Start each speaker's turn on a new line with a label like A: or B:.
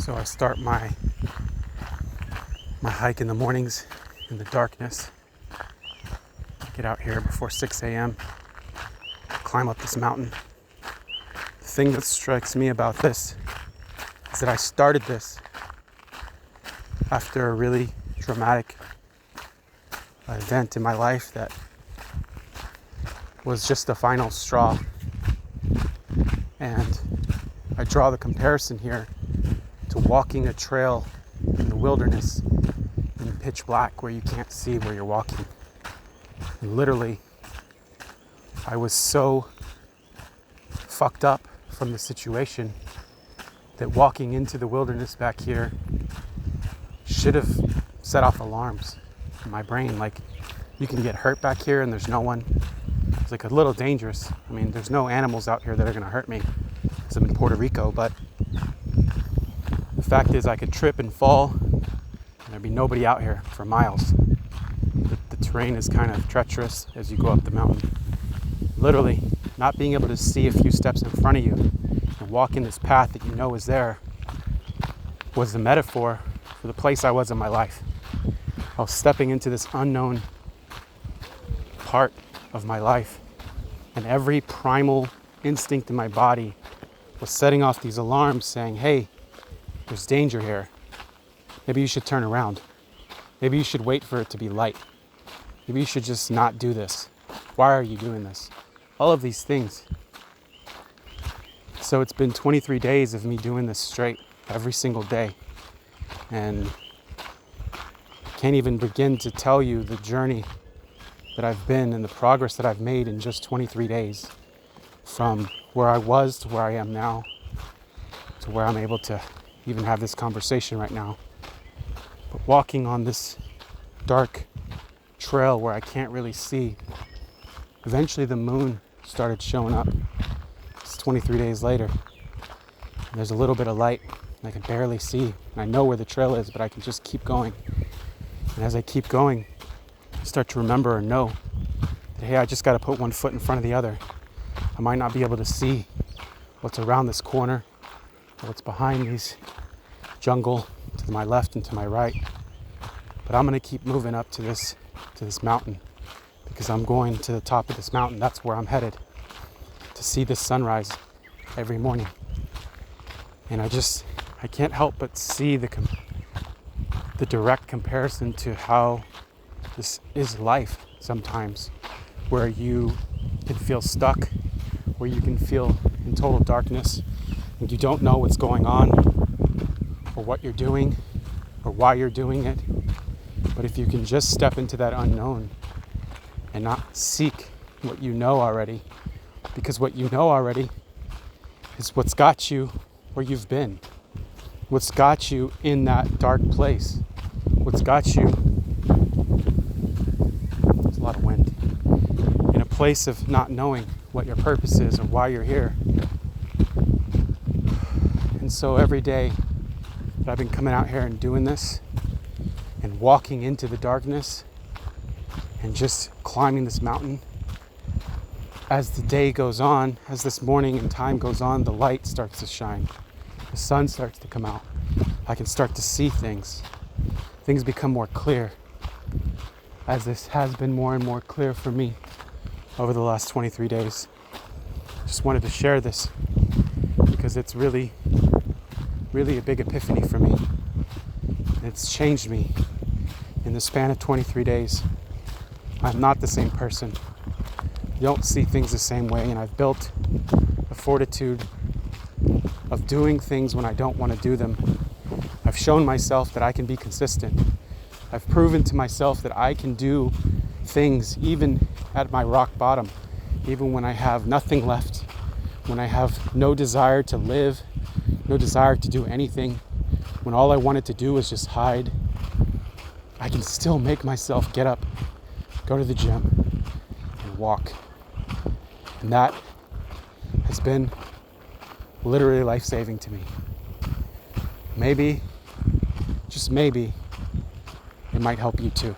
A: So I start my hike in the mornings in the darkness. Get out here before 6 a.m. Climb up this mountain. The thing that strikes me about this is that I started this after a really dramatic event in my life that was just the final straw. And I draw the comparison here to walking a trail in the wilderness in pitch black where you can't see where you're walking. And literally, I was so fucked up from the situation that walking into the wilderness back here should have set off alarms in my brain. Like, you can get hurt back here and there's no one. It's like a little dangerous. I mean, there's no animals out here that are gonna hurt me because I'm in Puerto Rico, but the fact is I could trip and fall and there'd be nobody out here for miles. The terrain is kind of treacherous as you go up the mountain. Literally, not being able to see a few steps in front of you and walking this path that you know is there was the metaphor for the place I was in my life. I was stepping into this unknown part of my life, and every primal instinct in my body was setting off these alarms saying, hey, there's danger here. Maybe you should turn around. Maybe you should wait for it to be light. Maybe you should just not do this. Why are you doing this? All of these things. So it's been 23 days of me doing this straight every single day. And I can't even begin to tell you the journey that I've been and the progress that I've made in just 23 days. From where I was to where I am now, to where I'm able to even have this conversation right now. But walking on this dark trail where I can't really see, eventually the moon started showing up. It's 23 days later. And there's a little bit of light and I can barely see. And I know where the trail is, but I can just keep going. And as I keep going, I start to remember or know that, hey, I just got to put one foot in front of the other. I might not be able to see what's around this corner or what's behind these jungle to my left and to my right. But I'm going to keep moving up to this mountain because I'm going to the top of this mountain. That's where I'm headed to see this sunrise every morning. And I can't help but see the direct comparison to how this is life sometimes, where you can feel stuck, where you can feel in total darkness and you don't know what's going on or what you're doing or why you're doing it. But if you can just step into that unknown and not seek what you know already, because what you know already is what's got you where you've been, what's got you in that dark place, what's got you, there's a lot of wind, in a place of not knowing what your purpose is or why you're here. And so every day that I've been coming out here and doing this and walking into the darkness and just climbing this mountain, as the day goes on, as this morning and time goes on, the light starts to shine. The sun starts to come out. I can start to see things. Things become more clear, as this has been more and more clear for me over the last 23 days. Just wanted to share this because it's really a big epiphany for me. It's changed me in the span of 23 days. I'm not the same person. I don't see things the same way, and I've built a fortitude of doing things when I don't want to do them. I've shown myself that I can be consistent. I've proven to myself that I can do things even at my rock bottom, even when I have nothing left, when I have no desire to live, no desire to do anything, when all I wanted to do was just hide. I can still make myself get up, go to the gym, and walk. And that has been literally life-saving to me. Maybe, just maybe, it might help you too.